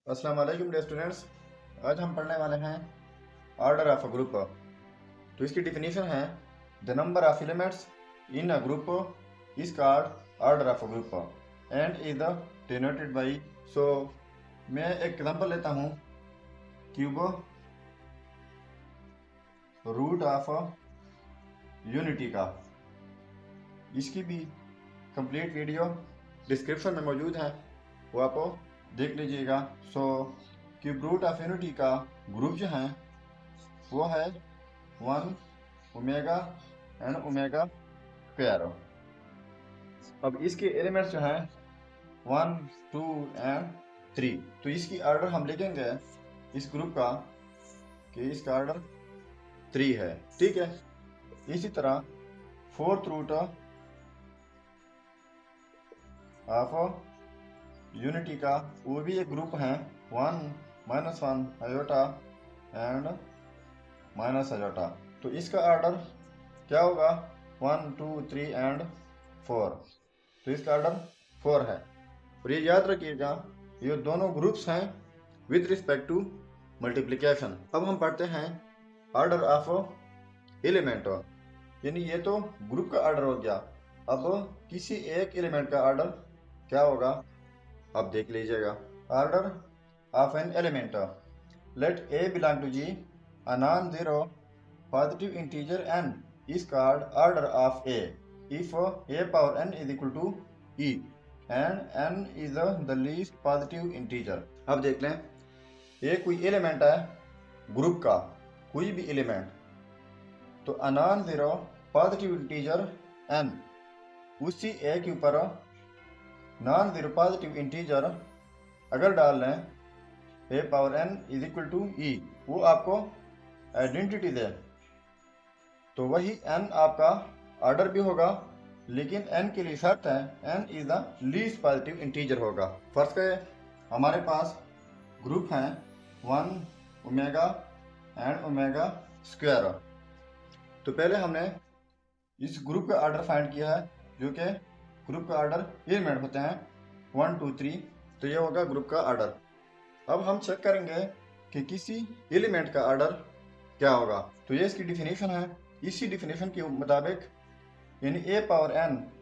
अस्सलाम वालेकुम dear students. आज हम पढ़ने वाले हैं ऑर्डर ऑफ अ ग्रुप। तो इसकी डिफिनीशन है the number of elements in a group is called order of a group and is denoted by. So मैं एक एग्जांपल लेता हूँ, क्यूब रूट ऑफ यूनिटी का। इसकी भी कंप्लीट वीडियो डिस्क्रिप्शन में मौजूद है, वो आप देख लीजिएगा। So cube root of unity का ग्रुप जो है वो है 1 ओमेगा एंड ओमेगा स्क्वायर। अब इसके एलिमेंट्स जो हैं 1 2 एंड 3। तो इसकी ऑर्डर हम लिखेंगे इस ग्रुप का कि इसका ऑर्डर 3 है, ठीक है। इसी तरह फोर्थ रूट ऑफ यूनिटी का वो भी एक ग्रुप है 1 -1 आयोटा एंड माइनस आयोटा। तो इसका ऑर्डर क्या होगा 1 2 3 एंड 4। तो इसका ऑर्डर 4 है। और ये याद रखिएगा ये दोनों ग्रुप्स हैं विद रिस्पेक्ट टू मल्टीप्लिकेशन। अब हम पढ़ते हैं ऑर्डर ऑफ एलिमेंट, यानी ये तो ग्रुप का ऑर्डर हो गया। अब किसी एक एलिमेंट का ऑर्डर क्या होगा अब देख लीजिएगा। Order of an element, let a belong to g, a non-zero positive integer n is called order of A if a power n is equal to e and n is the least positive integer। अब देख लें, ये कोई element है group का, कोई भी element, तो a non-zero positive integer n, उसी ए के ऊपर नॉन जीरो पॉजिटिव इंटीजर अगर डाल लें a power n is equal to e, वो आपको आइडेंटिटी दे, तो वही n आपका ऑर्डर भी होगा। लेकिन n के लिए शर्त है n is the least positive integer होगा। फर्स्ट के हमारे पास ग्रुप हैं 1 ओमेगा एंड ओमेगा स्क्वायर। तो पहले हमने इस ग्रुप का ऑर्डर फाइंड किया है, जो कि ग्रुप का ऑर्डर एलिमेंट होते हैं 1 2 3। तो ये होगा ग्रुप का ऑर्डर। अब हम चेक करेंगे कि किसी एलिमेंट का ऑर्डर क्या होगा। तो ये इसकी डिफिनेशन है। इसी डिफिनेशन के मुताबिक यानी a power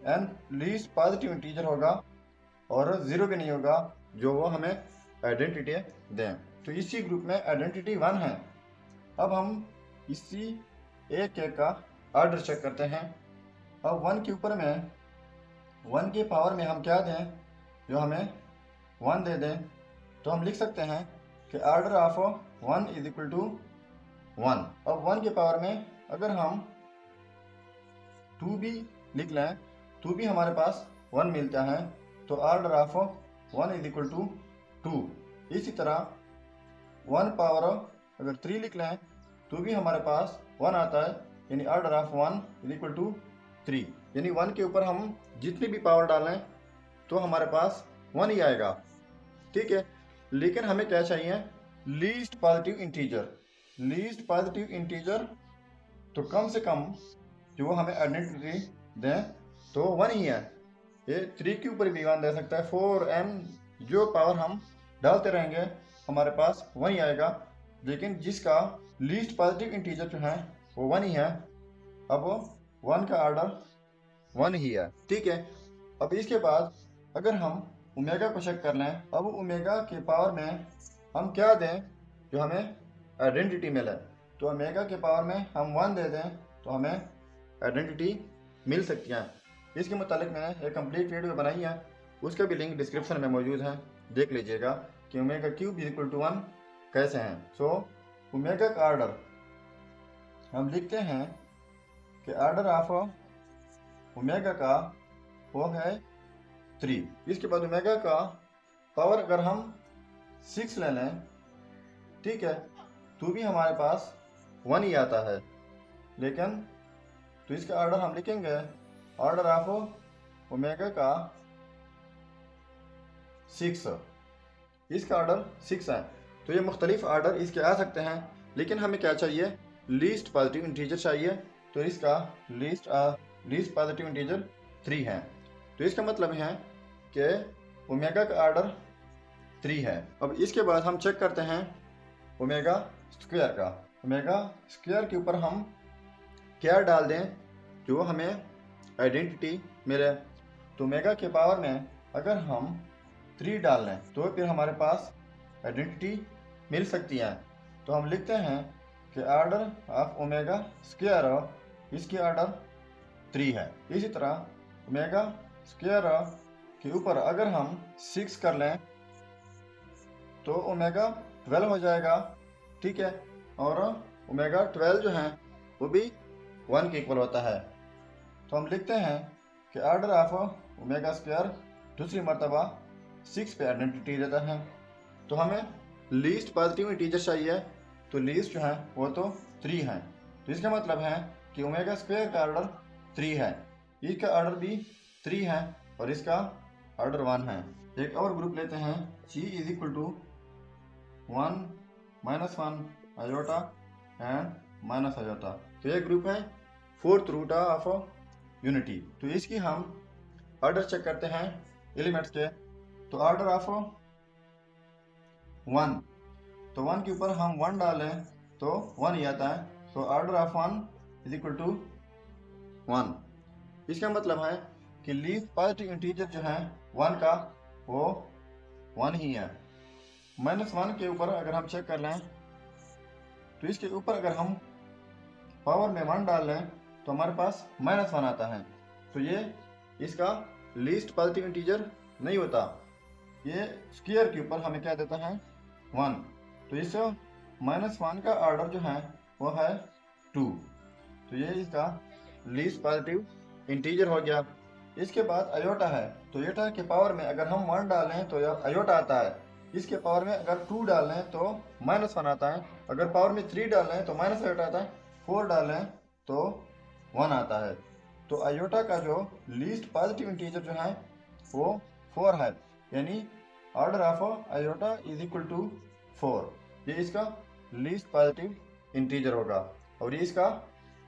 n least positive integer होगा और जीरो भी नहीं होगा, जो वो हमें आइडेंटिटी दें। तो इसी ग्रुप में आइडेंटिटी 1 है। अब हम इसी ए के का ऑर्डर चेक करते हैं। अब 1 के ऊपर में 1 के पावर में हम क्या दें, जो हमें 1 दे दें, तो हम लिख सकते हैं कि order of 1 is equal to 1। अब 1 के पावर में अगर हम 2 भी लिख लें तो भी हमारे पास 1 मिलता है, तो order of 1 is equal to 2। इसी तरह 1 पावर अगर 3 लिख लें तो भी हमारे पास 1 आता है, यानी order of 1 is equal to 3। यानी 1 के ऊपर हम जितनी भी पावर डालें तो हमारे पास 1 ही आएगा, ठीक है। लेकिन हमें क्या चाहिए, least positive integer. Least positive integer तो कम से कम जो हमें आइडेंटिटी दें तो 1 ही है। ये 3 के ऊपर भी 1 दे सकता है, 4n जो पावर हम डालते रहेंगे हमारे पास 1 ही आएगा। लेकिन जिसका लीस्ट पॉजिटिव इंटीजर जो है वो 1 ही है। अब 1 का ऑर्डर 1 ही है, ठीक है। अब इसके बाद अगर हम ओमेगा को चेक कर लें, अब ओमेगा के पावर में हम क्या दें जो हमें आइडेंटिटी मिले। तो ओमेगा के पावर में हम 1 दे दें तो हमें आइडेंटिटी मिल सकती है। इसके मुतालिक मैंने एक कंप्लीट वीडियो बनाई है, उसका भी लिंक डिस्क्रिप्शन में मौजूद है, देख लीजिएगा कि omega cube is equal to 1 कैसे हैं। सो ओमेगा का ऑर्डर हम लिखते हैं कि ऑर्डर ऑफ ओमेगा का वो है 3। इसके बाद ओमेगा का पावर अगर हम 6 ले लें, ठीक है, तो भी हमारे पास 1 ही आता है। लेकिन तो इसका ऑर्डर हम लिखेंगे ऑर्डर ऑफ ओमेगा का 6। इसका ऑर्डर 6 है। तो ये मुख्तलिफ ऑर्डर इसके आ सकते हैं, लेकिन हमें क्या चाहिए, लीस्ट पॉजिटिव इंटीजर चाहिए। तो इसका लीस्ट पॉजिटिव इंटीजर 3 है। तो इसका मतलब है कि ओमेगा का ऑर्डर 3 है। अब इसके बाद हम चेक करते हैं ओमेगा स्क्वायर का। ओमेगा स्क्वायर के ऊपर हम क्या डाल दें जो हमें आइडेंटिटी मिले। तो ओमेगा के पावर में अगर हम 3 डाल लें तो फिर हमारे पास आइडेंटिटी मिल सकती है। तो हम लिखते हैं कि ऑर्डर ऑफ ओमेगा स्क्वायर इसकी ऑर्डर 3 है। इसी तरह ओमेगा स्क्वायर के ऊपर अगर हम 6 कर लें तो ओमेगा 12 हो जाएगा, ठीक है। और ओमेगा 12 जो है वो भी 1 के इक्वल होता है। तो हम लिखते हैं कि ऑर्डर ऑफ ओमेगा स्क्वायर दूसरी मर्तबा 6 पे आइडेंटिटी देता है। तो हमें लीस्ट पॉजिटिव इंटीजर चाहिए, तो लीस्ट जो है वो तो 3 है। तो इसका मतलब है कि ओमेगा स्क्वायर का ऑर्डर 3 है, इसका ऑर्डर भी 3 है और इसका ऑर्डर 1 है। एक और ग्रुप लेते हैं C is equal to 1 -1 iota and minus iota. तो ये ग्रुप है फोर्थ रूट ऑफ यूनिटी। तो इसकी हम ऑर्डर चेक करते हैं एलिमेंट्स के। तो ऑर्डर ऑफ 1, तो 1 के ऊपर हम 1 डालें तो 1 ही आता है। तो order of 1 is equal to 1। इसका मतलब है कि लीस्ट पॉजिटिव इंटीजर जो है 1 का वो 1 ही है। -1 के ऊपर अगर हम चेक कर लें तो इसके ऊपर अगर हम पावर में 1 डाल लें तो हमारे पास -1 आता है। तो ये इसका लीस्ट पॉजिटिव इंटीजर नहीं होता, ये स्क्वायर के ऊपर हमें क्या देता है 1। तो इस -1 का ऑर्डर जो है वो है 2। तो ये इसका लीस्ट पॉजिटिव इंटीजर हो गया। इसके बाद अयोटा है। तो अयोटा के पावर में अगर हम 1 डालें तो अयोटा आता है। इसके पावर में अगर 2 डालें तो -1 आता है। अगर पावर में 3 डालें तो माइनस अयोटा आता है। 4 डालें तो 1 आता है। तो अयोटा का जो लीस्ट पॉजिटिव इंटीजर जो है वो 4 है, यानी order of iota is equal to 4। ये इसका लीस्ट पॉजिटिव इंटीजर होगा और ये इसका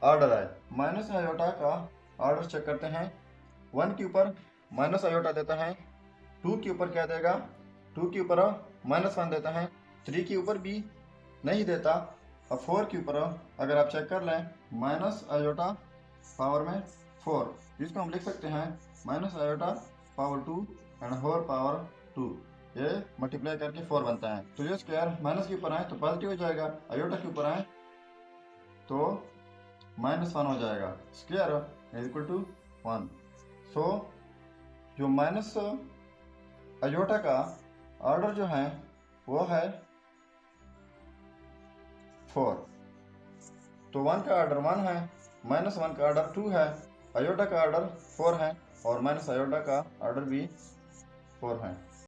ऑर्डर है। माइनस अयोटा का ऑर्डर चेक करते हैं। 1 के ऊपर माइनस अयोटा देता है, 2 के ऊपर क्या देगा, 2 के ऊपर -1 देता है, 3 के ऊपर भी नहीं देता। अब 4 के ऊपर अगर आप चेक कर लें माइनस अयोटा पावर में 4, जिसको हम लिख सकते हैं minus iota power 2 and whole power 2। ये मल्टीप्लाई करके 4 बनता है। तो ये स्क्वायर माइनस के ऊपर आए तो पॉजिटिव हो जाएगा, अयोटा के ऊपर आए तो -1 हो जाएगा। Square is equal to 1। So जो माइनस अयोटा का ऑर्डर जो है वो है 4। तो 1 का ऑर्डर 1 है, -1 का ऑर्डर 2 है, अयोटा का ऑर्डर 4 है और माइनस अयोटा का ऑर्डर भी 4 है।